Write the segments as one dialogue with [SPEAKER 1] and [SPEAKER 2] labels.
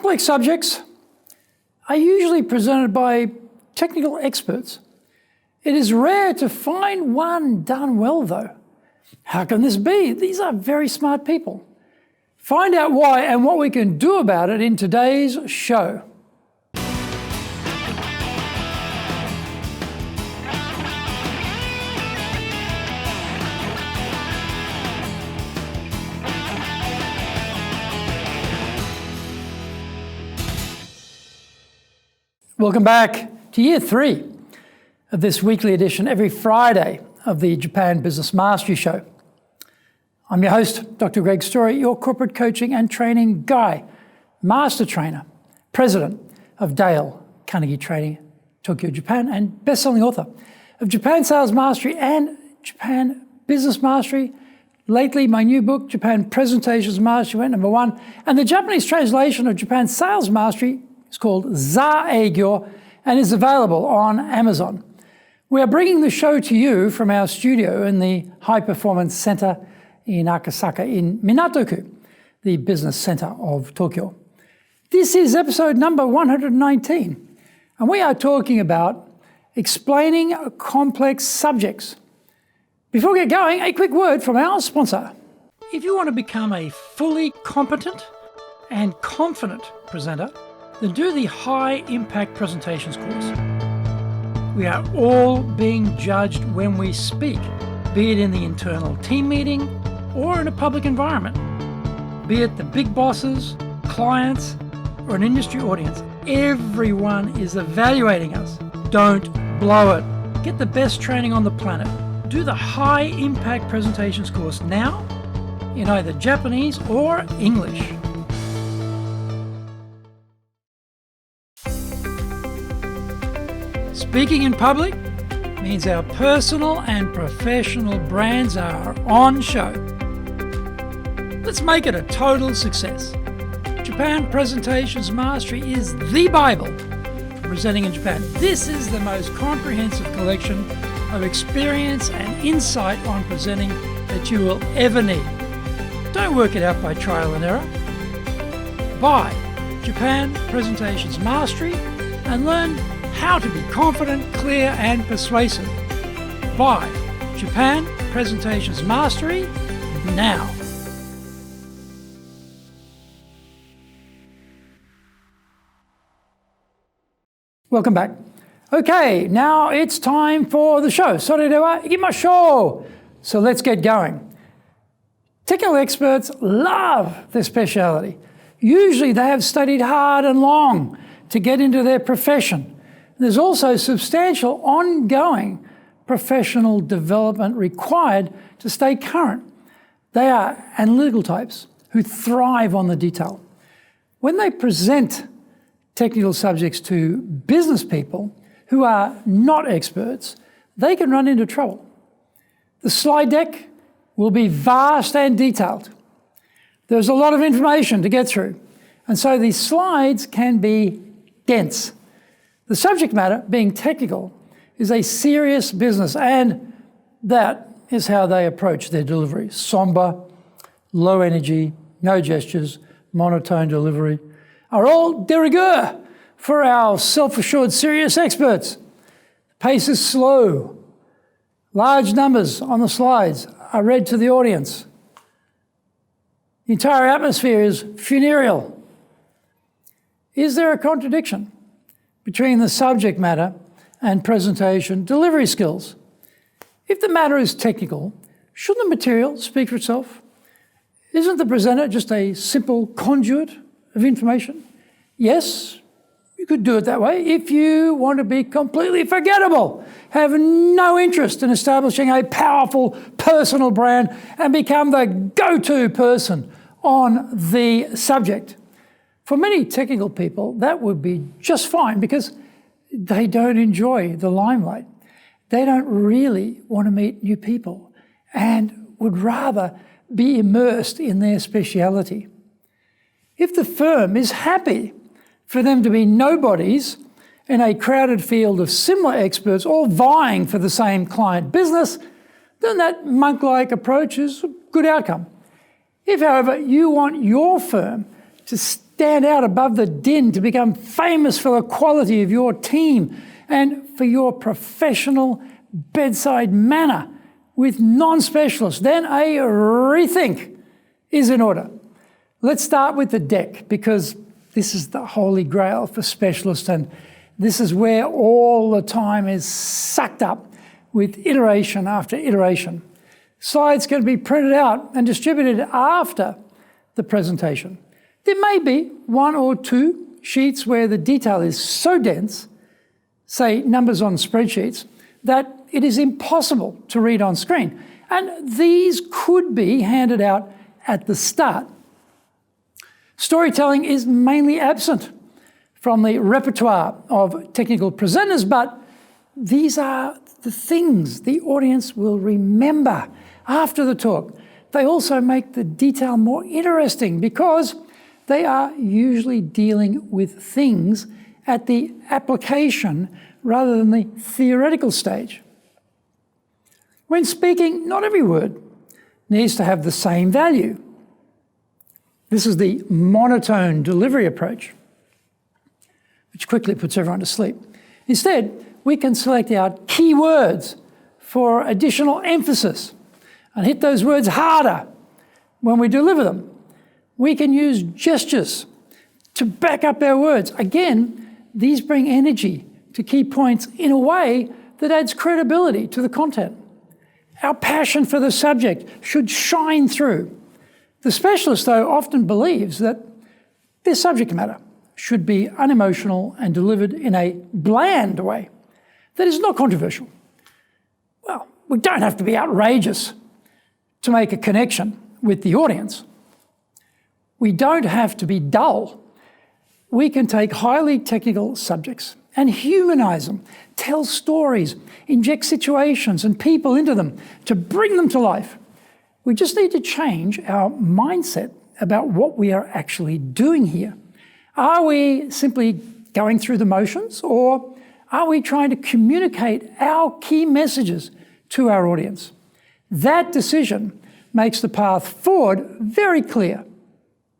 [SPEAKER 1] Complex subjects are usually presented by technical experts. It is rare to find one done well, though. How can this be? These are very smart people. Find out why and what we can do about it in today's show. Welcome back to Year 3 of this weekly edition every Friday of the Japan Business Mastery Show. I'm your host, Dr. Greg Story, your corporate coaching and training guy, master trainer, president of Dale Carnegie Training, Tokyo, Japan, and best-selling author of Japan Sales Mastery and Japan Business Mastery. Lately, my new book, Japan Presentations Mastery, went #1, and the Japanese translation of Japan Sales Mastery is called Zaeigyo and is available on Amazon. We are bringing the show to you from our studio in the High Performance Center in Akasaka in Minato-ku, the business center of Tokyo. This is episode number 119, and we are talking about explaining complex subjects. Before we get going, a quick word from our sponsor. If you want to become a fully competent and confident presenter, then do the High Impact Presentations course. We are all being judged when we speak, be it in the internal team meeting or in a public environment. Be it the big bosses, clients, or an industry audience, everyone is evaluating us. Don't blow it. Get the best training on the planet. Do the High Impact Presentations course now in either Japanese or English. Speaking in public means our personal and professional brands are on show. Let's make it a total success. Japan Presentations Mastery is the Bible for presenting in Japan. This is the most comprehensive collection of experience and insight on presenting that you will ever need. Don't work it out by trial and error. Buy Japan Presentations Mastery and learn how to be confident, clear, and persuasive. Buy Japan Presentations Mastery now. Welcome back. Okay, now it's time for the show. Soredewa ikimashou. So let's get going. Technical experts love their speciality. Usually they have studied hard and long to get into their profession. There's also substantial ongoing professional development required to stay current. They are analytical types who thrive on the detail. When they present technical subjects to business people who are not experts, they can run into trouble. The slide deck will be vast and detailed. There's a lot of information to get through, and so these slides can be dense. The subject matter, being technical, is a serious business, and that is how they approach their delivery. Somber, low energy, no gestures, monotone delivery are all de rigueur for our self-assured serious experts. The pace is slow. Large numbers on the slides are read to the audience. The entire atmosphere is funereal. Is there a contradiction between the subject matter and presentation delivery skills? If the matter is technical, shouldn't the material speak for itself? Isn't the presenter just a simple conduit of information? Yes, you could do it that way if you want to be completely forgettable, have no interest in establishing a powerful personal brand and become the go-to person on the subject. For many technical people, that would be just fine because they don't enjoy the limelight. They don't really want to meet new people and would rather be immersed in their speciality. If the firm is happy for them to be nobodies in a crowded field of similar experts all vying for the same client business, then that monk-like approach is a good outcome. If, however, you want your firm to stand stand out above the din, to become famous for the quality of your team and for your professional bedside manner with non-specialists, then a rethink is in order. Let's start with the deck, because this is the holy grail for specialists, and this is where all the time is sucked up with iteration after iteration. Slides can be printed out and distributed after the presentation. There may be one or two sheets where the detail is so dense, say numbers on spreadsheets, that it is impossible to read on screen. And these could be handed out at the start. Storytelling is mainly absent from the repertoire of technical presenters, but these are the things the audience will remember after the talk. They also make the detail more interesting because they are usually dealing with things at the application rather than the theoretical stage. When speaking, not every word needs to have the same value. This is the monotone delivery approach, which quickly puts everyone to sleep. Instead, we can select our key words for additional emphasis and hit those words harder when we deliver them. We can use gestures to back up our words. Again, these bring energy to key points in a way that adds credibility to the content. Our passion for the subject should shine through. The specialist, though, often believes that their subject matter should be unemotional and delivered in a bland way that is not controversial. Well, we don't have to be outrageous to make a connection with the audience. We don't have to be dull. We can take highly technical subjects and humanize them, tell stories, inject situations and people into them to bring them to life. We just need to change our mindset about what we are actually doing here. Are we simply going through the motions, or are we trying to communicate our key messages to our audience? That decision makes the path forward very clear.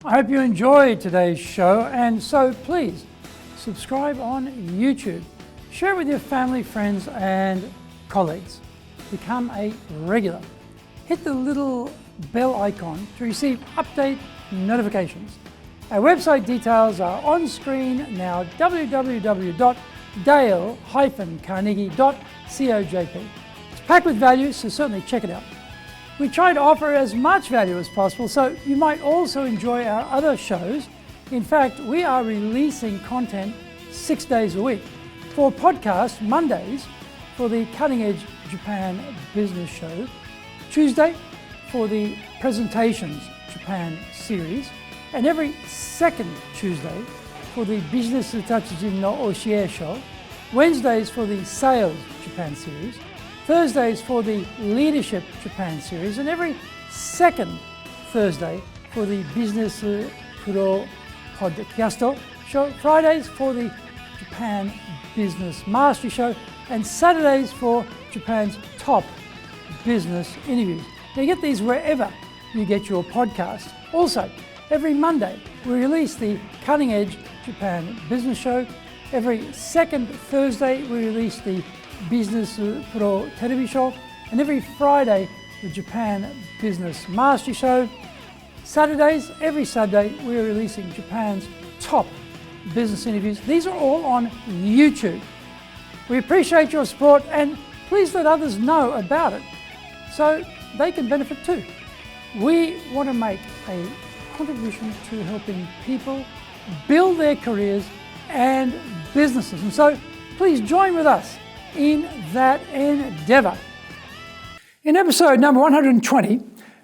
[SPEAKER 1] I hope you enjoyed today's show, and so please subscribe on YouTube. Share it with your family, friends, and colleagues. Become a regular. Hit the little bell icon to receive update notifications. Our website details are on screen now, www.dale-carnegie.co.jp. It's packed with value, so certainly check it out. We try to offer as much value as possible, so you might also enjoy our other shows. In fact, we are releasing content 6 days a week. For podcasts, Mondays for the Cutting Edge Japan Business Show, Tuesday for the Presentations Japan series, and every second Tuesday for the Business Tatsujin no Oshie Show, Wednesdays for the Sales Japan series, Thursdays for the Leadership Japan series, and every second Thursday for the Business Pro Podcast Show, Fridays for the Japan Business Mastery Show, and Saturdays for Japan's top business interviews. Now, you get these wherever you get your podcast. Also, every Monday we release the Cutting Edge Japan Business Show. Every second Thursday we release the Business Pro Television Show, and every Friday the Japan Business Mastery Show. Saturdays, every Saturday, we're releasing Japan's top business interviews. These are all on YouTube. We appreciate your support, and please let others know about it so they can benefit too. We want to make a contribution to helping people build their careers and businesses, and so please join with us in that endeavor. In episode number 120,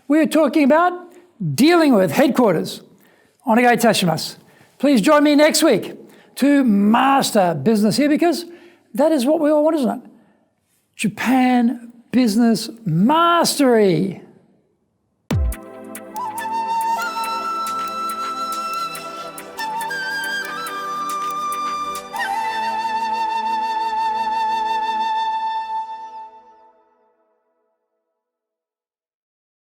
[SPEAKER 1] we are talking about dealing with headquarters. Onegai itashimasu. Please join me next week to master business here, because that is what we all want, isn't it? Japan business mastery.